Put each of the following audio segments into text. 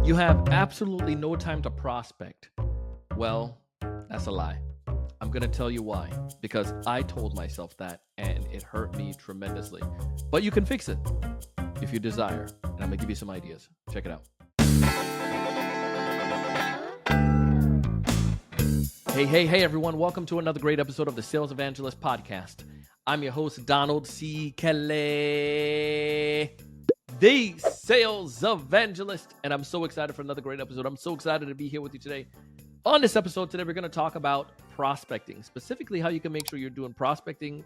You have absolutely no time to prospect. Well, that's a lie. I'm going to tell you why. Because I told myself that and it hurt me tremendously. But you can fix it if you desire. And I'm going to give you some ideas. Check it out. Hey, everyone. Welcome to another great episode of the Sales Evangelist Podcast. I'm your host, Donald C. Kelly, the Sales Evangelist. And I'm so excited for another great episode. I'm so excited to be here with you today. On this episode today, we're going to talk about prospecting, specifically how you can make sure you're doing prospecting,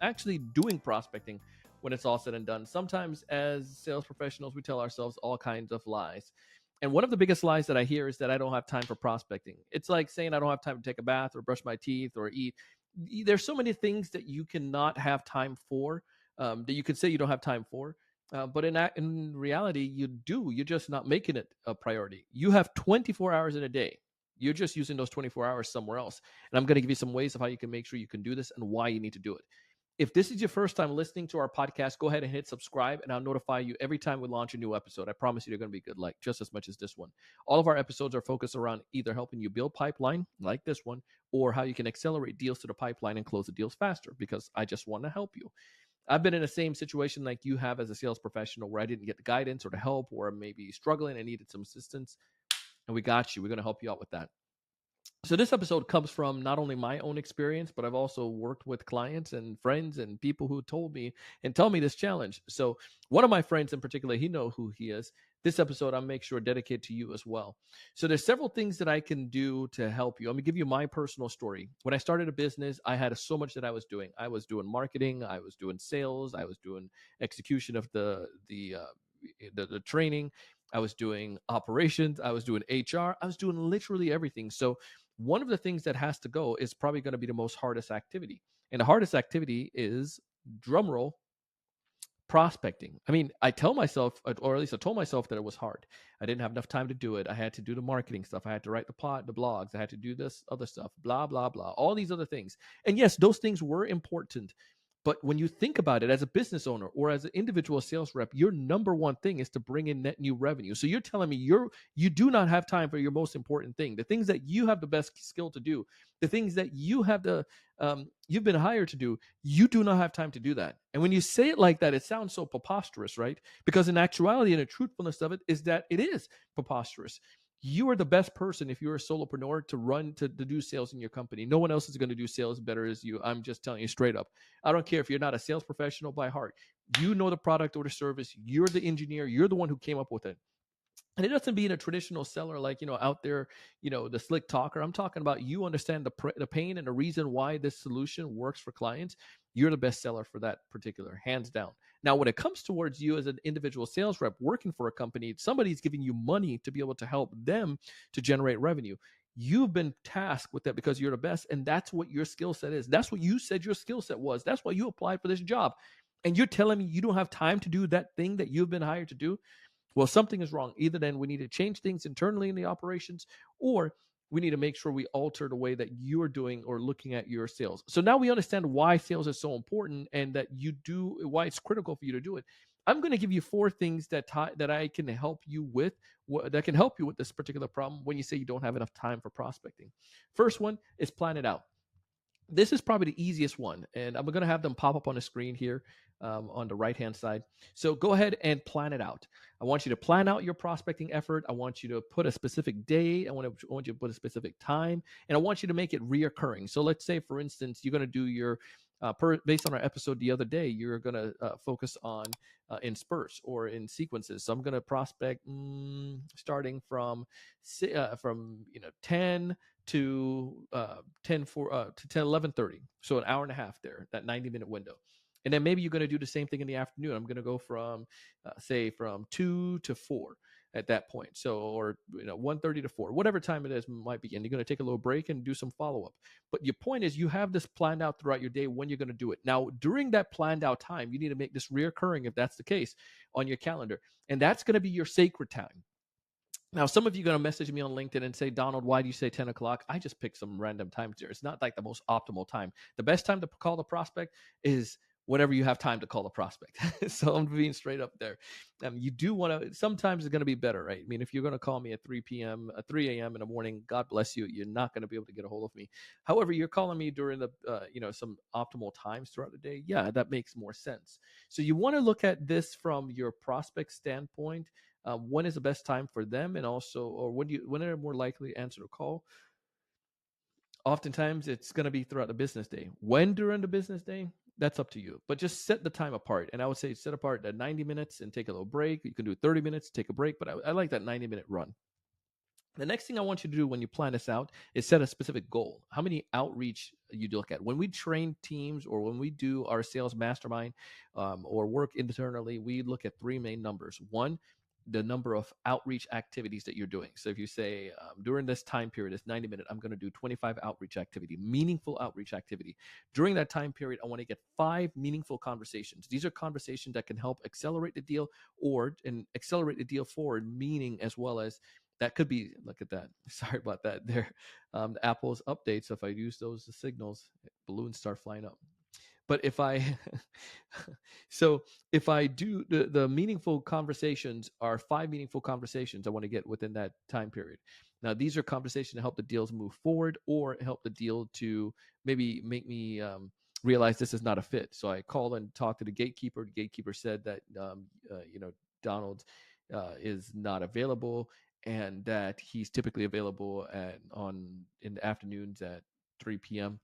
actually doing prospecting when it's all said and done. Sometimes as sales professionals, we tell ourselves all kinds of lies. And one of the biggest lies that I hear is that I don't have time for prospecting. It's like saying I don't have time to take a bath or brush my teeth or eat. There's so many things that you cannot have time for, that you could say you don't have time for. But in reality, you do. You're just not making it a priority. You have 24 hours in a day. You're just using those 24 hours somewhere else. And I'm going to give you some ways of how you can make sure you can do this and why you need to do it. If this is your first time listening to our podcast, go ahead and hit subscribe, and I'll notify you every time we launch a new episode. I promise you they're going to be good, like just as much as this one. All of our episodes are focused around either helping you build pipeline, like this one, or how you can accelerate deals to the pipeline and close the deals faster, because I just want to help you. I've been in the same situation like you have as a sales professional, where I didn't get the guidance or the help, or maybe struggling and needed some assistance. And we got you. We're going to help you out with that. So this episode comes from not only my own experience, but I've also worked with clients and friends and people who told me and tell me this challenge. So one of my friends in particular, he know who he is. This episode I'll make sure dedicate to you as well. So there's several things that I can do to help you. I'm gonna give you my personal story. When I started a business, I had so much that I was doing. I was doing marketing, I was doing sales, I was doing execution of the training, I was doing operations, I was doing HR, I was doing literally everything. So one of the things that has to go is probably going to be the most hardest activity. And the hardest activity is, drum roll, prospecting. I mean, I tell myself, or at least I told myself, that it was hard. I didn't have enough time to do it. I had to do the marketing stuff. I had to write the blogs. I had to do this other stuff, blah, blah, blah, all these other things. And yes, those things were important. But when you think about it as a business owner or as an individual sales rep, your number one thing is to bring in net new revenue. So you're telling me you do not have time for your most important thing, the things that you have the best skill to do, the things that you have you've been hired to do. You do not have time to do that. And when you say it like that, it sounds so preposterous, right? Because in actuality, and the truthfulness of it is that it is preposterous. You are the best person, if you're a solopreneur, to run to do sales in your company. No one else is going to do sales better as you. I'm just telling you straight up. I don't care if you're not a sales professional by heart. You know the product or the service. You're the engineer. You're the one who came up with it. And it doesn't mean a traditional seller, like, out there, the slick talker. I'm talking about, you understand the pain and the reason why this solution works for clients. You're the best seller for that particular, hands down. Now, when it comes towards you as an individual sales rep working for a company, somebody's giving you money to be able to help them to generate revenue. You've been tasked with that because you're the best, and that's what your skill set is. That's what you said your skill set was. That's why you applied for this job. And you're telling me you don't have time to do that thing that you've been hired to do? Well, something is wrong. Either then we need to change things internally in the operations, or we need to make sure we alter the way that you're doing or looking at your sales. So now we understand why sales is so important, and that why it's critical for you to do it. I'm going to give you 4 things that I can help you with, that can help you with this particular problem when you say you don't have enough time for prospecting. First one is plan it out. This is probably the easiest one, and I'm going to have them pop up on the screen here, on the right hand side. So go ahead and plan it out. I want you to plan out your prospecting effort. I want you to put a specific day. I want you to put a specific time, and I want you to make it reoccurring. So let's say, for instance, you're going to do your based on our episode the other day, you're going to focus on in spurts or in sequences. So I'm going to prospect starting from 10 to 11:30, so an hour and a half there, that 90-minute window. And then maybe you're going to do the same thing in the afternoon. I'm going to go from say from 2 to 4 at that point. So, or 1:30 to 4, whatever time it is might be. And you're going to take a little break and do some follow-up. But your point is, you have this planned out throughout your day when you're going to do it. Now, during that planned out time, you need to make this reoccurring, if that's the case, on your calendar. And that's going to be your sacred time. Now, some of you are going to message me on LinkedIn and say, Donald, why do you say 10 o'clock? I just picked some random times there. It's not like the most optimal time. The best time to call the prospect is whenever you have time to call a prospect. So I'm being straight up there. You do want to, sometimes it's going to be better, right? I mean, if you're going to call me at 3 p.m., 3 a.m. in the morning, God bless you, you're not going to be able to get a hold of me. However, you're calling me during the, some optimal times throughout the day. Yeah, that makes more sense. So you want to look at this from your prospect standpoint. When is the best time for them, and also, or when they're more likely to answer a call? Oftentimes it's going to be throughout the business day. When during the business day, that's up to you. But just set the time apart. And I would say set apart that 90 minutes and take a little break. You can do 30 minutes, take a break. But I like that 90-minute run. The next thing I want you to do when you plan this out is set a specific goal. How many outreach you look at? When we train teams or when we do our sales mastermind or work internally, we look at three main numbers. One, the number of outreach activities that you're doing. So if you say during this time period, this 90-minute, I'm going to do 25 outreach activity, meaningful outreach activity. During that time period, I want to get 5 meaningful conversations. These are conversations that can help accelerate the deal and accelerate the deal forward, meaning as well as that could be, look at that. Sorry about that. There, the Apple's updates. So if I use those as signals, balloons start flying up. But if I, so if I do the meaningful conversations are 5 meaningful conversations I want to get within that time period. Now, these are conversations to help the deals move forward or help the deal to maybe make me realize this is not a fit. So I call and talk to the gatekeeper. The gatekeeper said that, Donald is not available and that he's typically available in the afternoons at 3 p.m.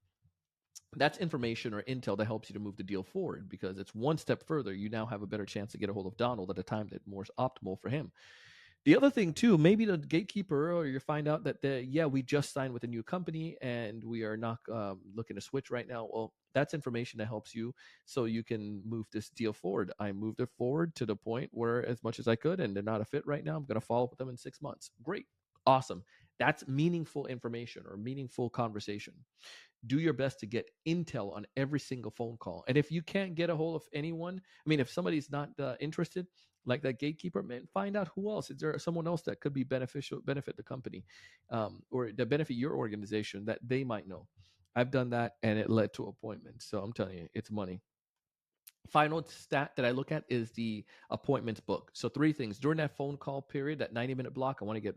That's information or intel that helps you to move the deal forward because it's one step further. You now have a better chance to get a hold of Donald at a time that's more optimal for him. The other thing too, maybe the gatekeeper or you find out that we just signed with a new company and we are not looking to switch right now. Well, that's information that helps you so you can move this deal forward. I moved it forward to the point where as much as I could, and they're not a fit right now. I'm going to follow up with them in 6 months. Great. Awesome. That's meaningful information or meaningful conversation. Do your best to get intel on every single phone call. And if you can't get a hold of anyone, I mean, if somebody's not interested, like that gatekeeper, man, find out who else. Is there someone else that could be benefit the company, or that benefit your organization that they might know? I've done that, and it led to appointments. So I'm telling you, it's money. Final stat that I look at is the appointments book. So 3 things during that phone call period, that 90-minute block, I want to get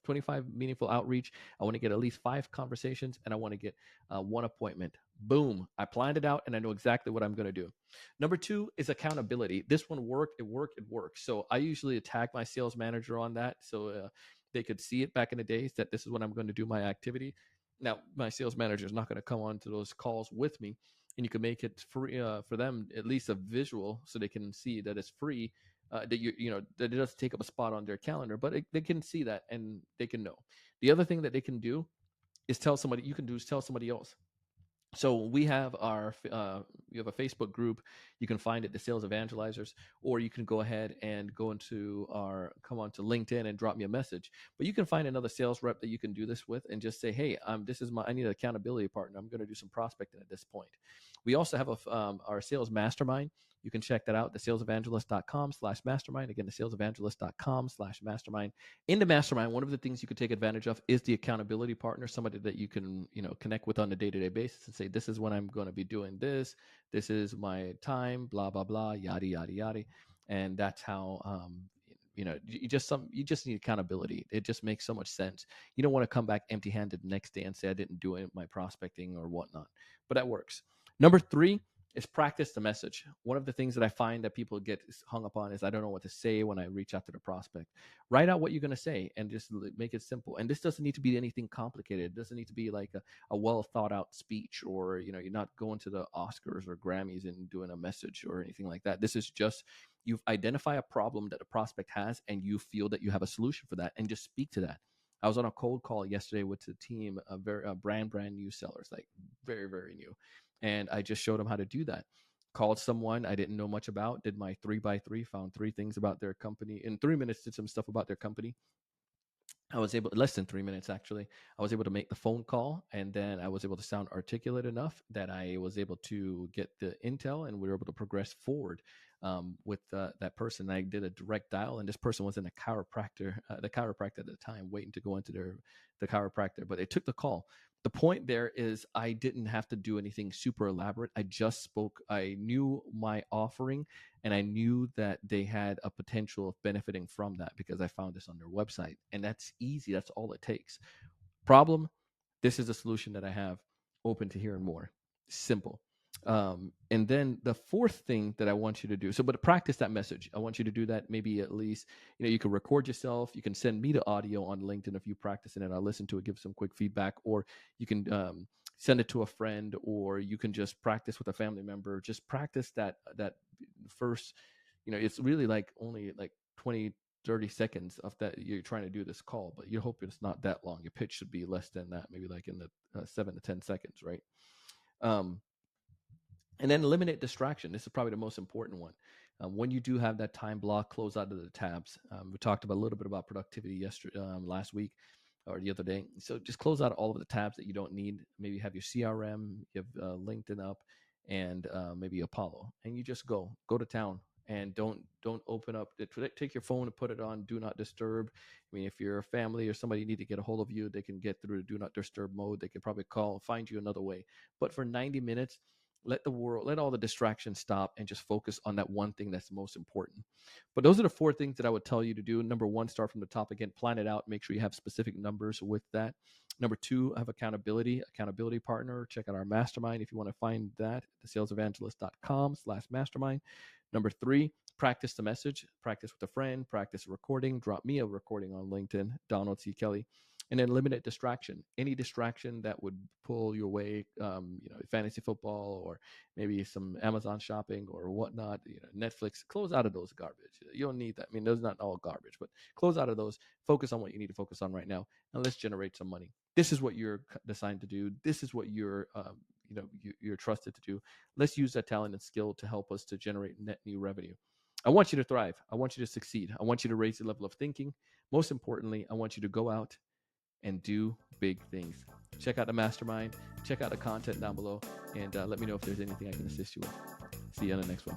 25 meaningful outreach. I want to get at least 5 conversations, and I want to get 1 appointment. Boom. I planned it out and I know exactly what I'm going to do. Number 2 is accountability. This one worked. It worked. It worked. So I usually tag my sales manager on that. So they could see it back in the days that this is when I'm going to do my activity. Now, my sales manager is not going to come on to those calls with me, and you can make it free for them, at least a visual, so they can see that it's free. That that it doesn't take up a spot on their calendar, but they can see that and they can know. The other thing that they can do is tell somebody. You can do is tell somebody else. So we have you have a Facebook group. You can find it, the Sales Evangelizers, or you can go ahead and come on to LinkedIn and drop me a message. But you can find another sales rep that you can do this with and just say, hey, I need an accountability partner. I'm going to do some prospecting at this point. We also have our sales mastermind. You can check that out, thesalesevangelist.com/mastermind. Again, thesalesevangelist.com/mastermind. In the mastermind, one of the things you could take advantage of is the accountability partner, somebody that you can, connect with on a day-to-day basis and say, this is when I'm going to be doing this. This is my time, blah, blah, blah, yada, yada, yada. And that's how, you just need accountability. It just makes so much sense. You don't want to come back empty-handed the next day and say I didn't do my prospecting or whatnot, but that works. Number 3 is practice the message. One of the things that I find that people get hung up on is I don't know what to say when I reach out to the prospect. Write out what you're going to say and just make it simple. And this doesn't need to be anything complicated. It doesn't need to be like a well thought out speech, or you're not going to the Oscars or Grammys and doing a message or anything like that. This is just you've identified a problem that a prospect has and you feel that you have a solution for that, and just speak to that. I was on a cold call yesterday with the team, brand new sellers, like very, very new. And I just showed them how to do that. Called someone I didn't know much about, did my 3x3, found 3 things about their company. In 3 minutes, did some stuff about their company. I was able, less than 3 minutes actually, I was able to make the phone call, and then I was able to sound articulate enough that I was able to get the intel, and we were able to progress forward with that person. I did a direct dial, and this person was in a chiropractor, the chiropractor at the time, waiting to go into the chiropractor, but they took the call. The point there is I didn't have to do anything super elaborate. I just spoke. I knew my offering, and I knew that they had a potential of benefiting from that because I found this on their website. And that's easy. That's all it takes. Problem, this is a solution that I have, open to hearing more. Simple. And then the fourth thing that I want you to do, but to practice that message, I want you to do that maybe at least, you can record yourself. You can send me the audio on LinkedIn if you practice it, and I'll listen to it, give some quick feedback, or you can send it to a friend, or you can just practice with a family member. Just practice that first, it's really like only like 20, 30 seconds of that you're trying to do this call, but you hope it's not that long. Your pitch should be less than that, maybe like in the 7 to 10 seconds, right? And then eliminate distraction. This is probably the most important one. When you do have that time block, close out of the tabs. We talked about a little bit about productivity yesterday, last week or the other day. So just close out all of the tabs that you don't need. Maybe you have your CRM, you have LinkedIn up, and maybe Apollo, and you just go to town. And don't open up. Take your phone and put it on do not disturb. I mean, if you're a family or somebody need to get a hold of you, they can get through the do not disturb mode. They can probably call and find you another way. But for 90 minutes, let all the distractions stop and just focus on that one thing that's most important. But those are the four things that I would tell you to do. Number one, start from the top again, plan it out, make sure you have specific numbers with that. Number two, have accountability partner. Check out our mastermind if you want to find that, thesalesevangelist.com/mastermind. Number three, practice the message, practice with a friend, practice a recording, drop me a recording on LinkedIn, Donald C. Kelly. And then eliminate distraction. Any distraction that would pull you away, fantasy football or maybe some Amazon shopping or whatnot, Netflix, close out of those garbage. You don't need that. I mean, those are not all garbage, but close out of those. Focus on what you need to focus on right now, and let's generate some money. This is what you're designed to do. This is what you're trusted to do. Let's use that talent and skill to help us to generate net new revenue. I want you to thrive. I want you to succeed. I want you to raise your level of thinking. Most importantly, I want you to go out and do big things. Check out the mastermind, check out the content down below, and let me know if there's anything I can assist you with. See you on the next one.